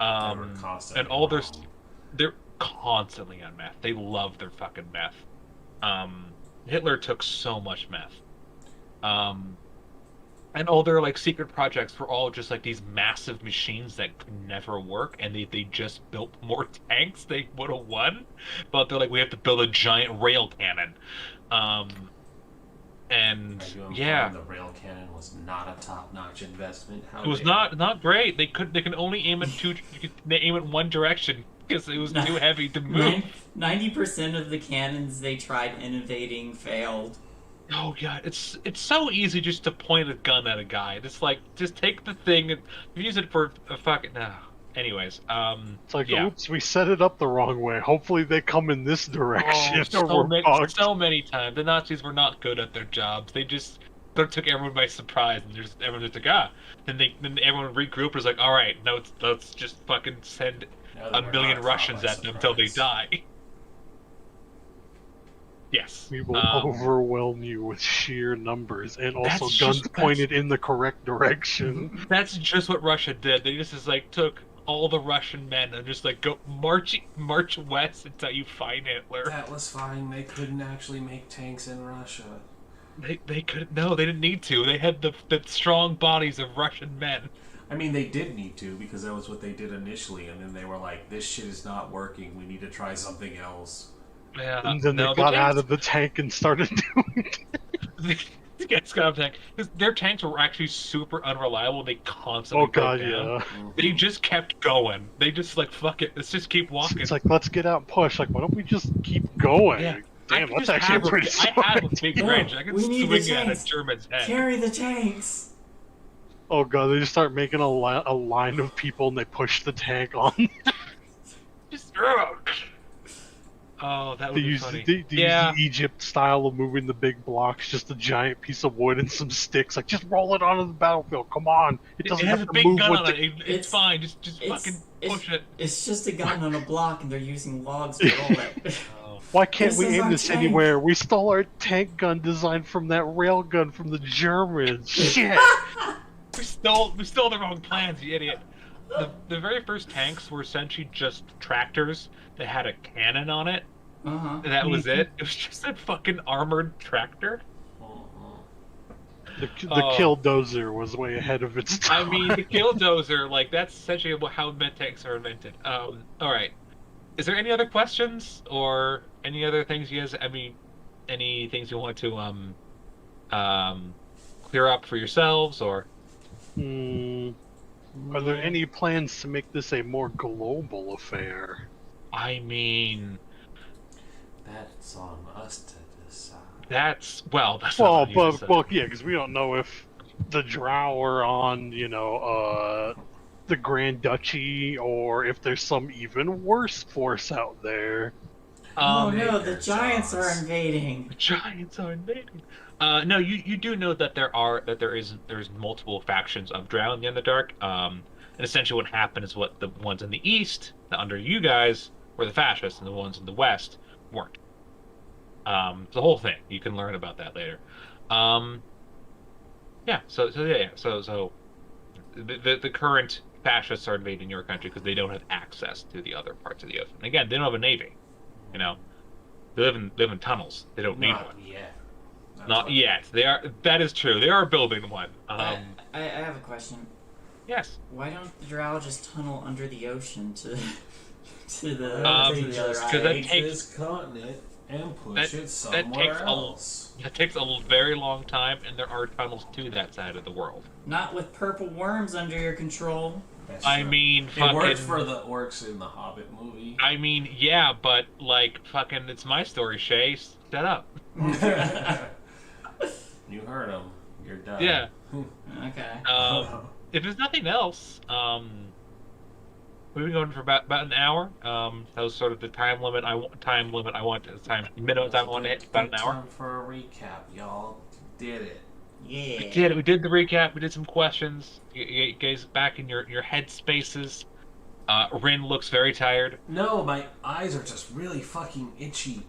And all they're constantly on meth. They love their fucking meth. Hitler took so much meth. And all their like secret projects were all just like these massive machines that could never work, and they just built more tanks. They would have won, but they're like, we have to build a giant rail cannon. And yeah, the rail cannon was not a top-notch investment. It was not great. They can only aim at they aim at one direction because it was too heavy to move. 90% of the cannons they tried innovating failed. Oh yeah, it's so easy just to point a gun at a guy. It's like just take the thing and use it for a fucking. Anyways, it's like, yeah. Oops, we set it up the wrong way. Hopefully they come in this direction. So many times the Nazis were not good at their jobs. They took everyone by surprise, and everyone just like Then everyone regrouped. And was like, all right, no, let's just fucking send a million Russians at them until they die. Yes. We will overwhelm you with sheer numbers and also guns pointed in the correct direction. That's just what Russia did. They just took all the Russian men and just like go march west until you find Hitler. That was fine. They couldn't actually make tanks in Russia. They couldn't. No, they didn't need to. They had the strong bodies of Russian men. I mean, they did need to because that was what they did initially, and then they were like, "This shit is not working. We need to try something else." Yeah, and then they got out of the tank and started doing it. Their tanks were actually super unreliable. They constantly broke down. Yeah. They just kept going. They just like, fuck it, let's just keep walking. It's like, let's get out and push. Like, why don't we just keep going? Yeah. Damn, that's actually pretty smart. I have a big range. I can swing it at a German's head. Carry the tanks. Oh god, they just start making a line of people and they push the tank on. Just oh, that would be funny. They use the Egypt style of moving the big blocks, just a giant piece of wood and some sticks. Like, just roll it onto the battlefield. Come on. It doesn't has have a to big move gun with on it. It's fine. Just fucking push it. It's just a gun on a block, and they're using logs to roll it. Why can't we aim this anywhere? We stole our tank gun design from that rail gun from the Germans. Shit. We stole the wrong plans, you idiot. The very first tanks were essentially just tractors that had a cannon on it. That was it. It was just a fucking armored tractor. The Killdozer was way ahead of its time. I mean, the Killdozer, like, that's essentially how tanks are invented. Alright. Is there any other questions? Or any other things you guys, any things you want to, clear up for yourselves, or? Are there any plans to make this a more global affair? I mean... That's on us to decide. That's yeah, because we don't know if the Drow are on, the Grand Duchy, or if there's some even worse force out there. Oh no, the Giants are invading. The Giants are invading. No, you do know that there's multiple factions of Drow in the Underdark. And essentially, what happened is what the ones in the east, under you guys, were the fascists, and the ones in the west weren't. The whole thing. You can learn about that later. So the current fascists are invading your country because they don't have access to the other parts of the ocean. Again, they don't have a navy. They live in tunnels. They don't need one. Not yet. That is true. They are building one. I have a question. Yes. Why don't the Drow just tunnel under the ocean to the other side? Because that takes this continent and push it somewhere else. That takes a very long time, and there are tunnels to that side of the world. Not with purple worms under your control. I mean, it worked for the orcs in the Hobbit movie. I mean, yeah, but like, fucking, it's my story, Shay. Shut up. You heard him. You're done. Yeah. Okay. If there's nothing else, we've been going for about an hour. That was sort of the time limit. Minimum time I want to hit about an hour. Time for a recap, y'all. Did it. Yeah. We did it. We did the recap. We did some questions. You guys back in your head spaces. Rin looks very tired. No, my eyes are just really fucking itchy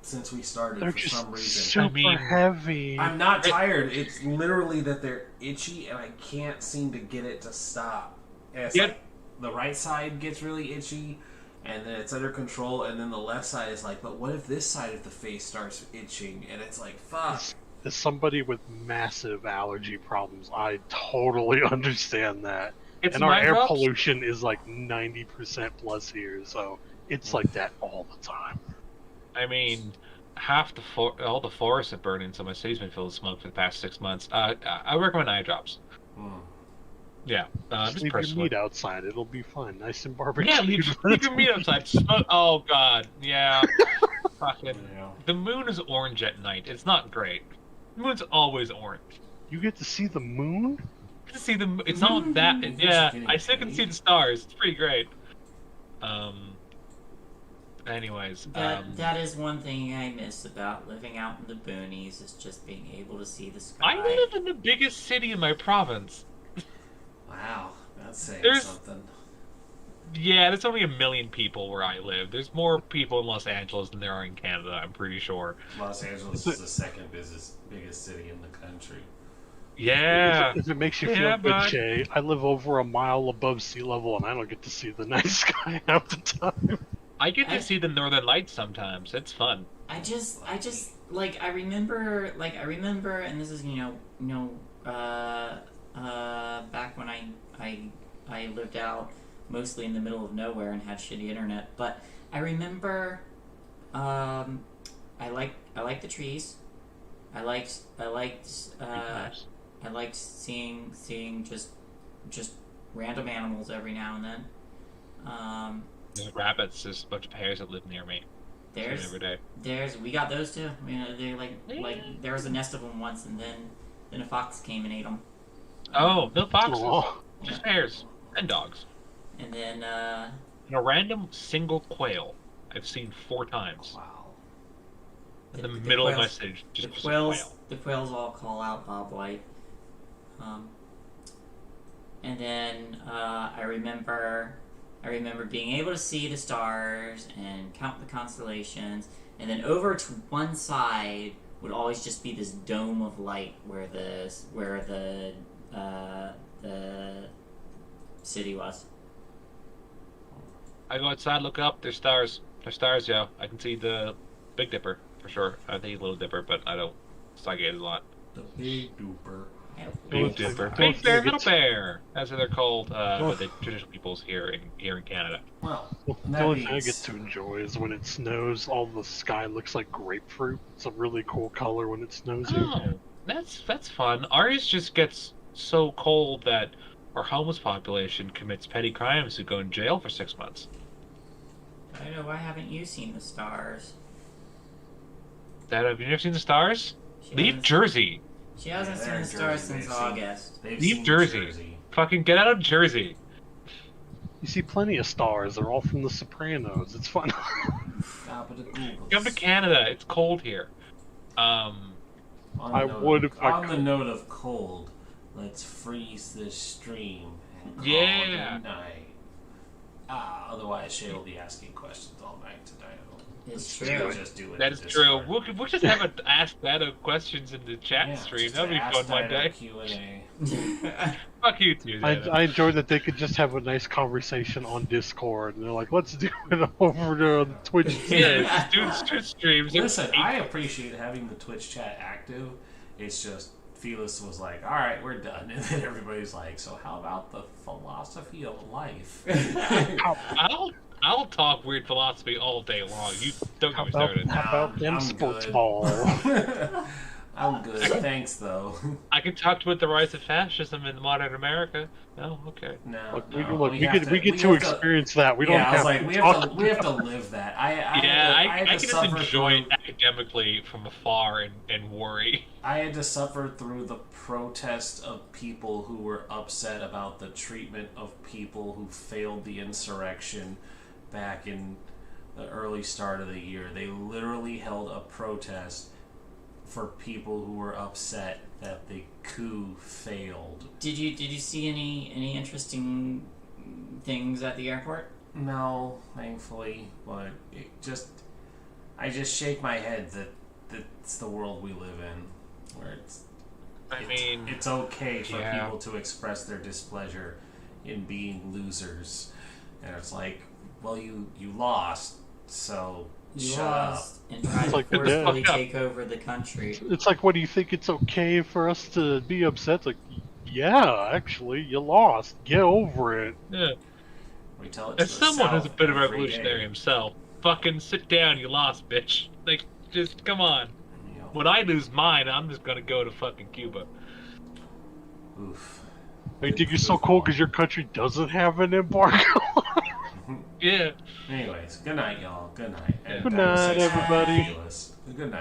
since we started They're for just some reason. super heavy. I'm not tired. It's literally that they're itchy and I can't seem to get it to stop. And it's like the right side gets really itchy and then it's under control and then the left side is like, but what if this side of the face starts itching? And it's like, fuck. As somebody with massive allergy problems, I totally understand that. It's and our air drops. pollution is like 90% plus here, so it's like that all the time. I mean, all the forests have burned in, so my city's been filled with smoke for the past 6 months. I recommend eye drops. Yeah, just leave your personally. meat outside; it'll be fine, nice and barbecued. Yeah, leave your meat outside. Oh god, yeah. Fucking. The moon is orange at night. It's not great. The moon's always orange. You get to see the moon? You can see the. It's not that. Yeah, I still can see the stars. It's pretty great. Anyways, that is one thing I miss about living out in the boonies is just being able to see the sky. I live in the biggest city in my province. Wow, that's saying There's- something. Yeah, there's only 1 million people where I live. There's more people in Los Angeles than there are in Canada, I'm pretty sure. Los Angeles is the second biggest city in the country. Yeah. If it makes you feel Yeah, good, but- Jay, I live over a mile above sea level and I don't get to see the night sky half the time. I get to see the Northern Lights sometimes. It's fun. I just I remember, and this is back when I lived out mostly in the middle of nowhere and had shitty internet. But I remember, I liked the trees. I liked seeing just random animals every now and then. There's rabbits. There's a bunch of hares that live near me. Every day. We got those too. They there was a nest of them once, and then a fox came and ate them. Oh, no foxes. Aw. Just hares and dogs. And then And a random single quail I've seen 4 times. Wow. In the middle of my city, just a quail. The quails all call out Bob White. And then I remember being able to see the stars and count the constellations, and then over to one side would always just be this dome of light where the city was. I go outside, look up, there's stars. There's stars, yo. I can see the Big Dipper, for sure. I think Little Dipper, but I don't stargaze a lot. The Big Duper. Big Dipper. Big Bear, Little Bear! As they're called by the traditional peoples here in Canada. Well, The that only thing I means- get to enjoy is when it snows, all the sky looks like grapefruit. It's a really cool color when it snows here. Oh, that's fun. Ours just gets so cold that our homeless population commits petty crimes who go in jail for 6 months. I don't know, why haven't you seen the stars? Have you never seen the stars? She Leave hasn't- Jersey. She hasn't Yeah, seen they're the in stars Jersey. since They've seen- August. They've Leave seen Jersey. Fucking get out of Jersey. You see plenty of stars. They're all from The Sopranos. It's fun. Top of the Google. Come to Canada. It's cold here. I I would if I On the could. note of cold, let's freeze this stream and call Yeah. it a night. Otherwise, Shay will be asking questions all night today. It's We'll true. just do it That in is Discord. true. We'll just have a Ask Data questions in the chat Yeah, stream. just That'll be ask fun one Dido day. Q&A. Fuck you too. Data. I enjoyed that they could just have a nice conversation on Discord, and they're like, "Let's do it over to Twitch." Yeah, just do streams. Listen, I appreciate having the Twitch chat active. It's just Felix was like, "All right, we're done," and then everybody's like, "So how about the philosophy of life?" I'll talk weird philosophy all day long. You don't get me How started. about them I'm sports good. ball? I'm good. Thanks, though. I can talk about the rise of fascism in modern America. No, okay. No, Look, no, we get to have to- experience that. We don't yeah, I was have like, to we talk. have to live that. I I had can to just suffer enjoy it through, academically from afar and worry. I had to suffer through the protest of people who were upset about the treatment of people who failed the insurrection back in the early start of the year. They literally held a protest for people who were upset that the coup failed. Did you see any interesting things at the airport? No, thankfully, but I just shake my head that it's the world we live in, where it's okay for yeah. people to express their displeasure in being losers, and it's like, well, you lost, so You shut lost and tried It's to like the forcefully dead. take over the country. It's like, what do you think? It's okay for us to be upset? It's like, yeah, actually, you lost. Get over it. Yeah. up. We tell it to As the someone who's a South bit of a every revolutionary day. himself, fucking sit down, you lost, bitch. Like, just come on. You know, When I lose mine, I'm just gonna go to fucking Cuba. oof. I think you're so cool because your country doesn't have an embargo. Yeah. Anyways, good night, y'all. Good night. And Good that was night, it. everybody. Ridiculous. Good night.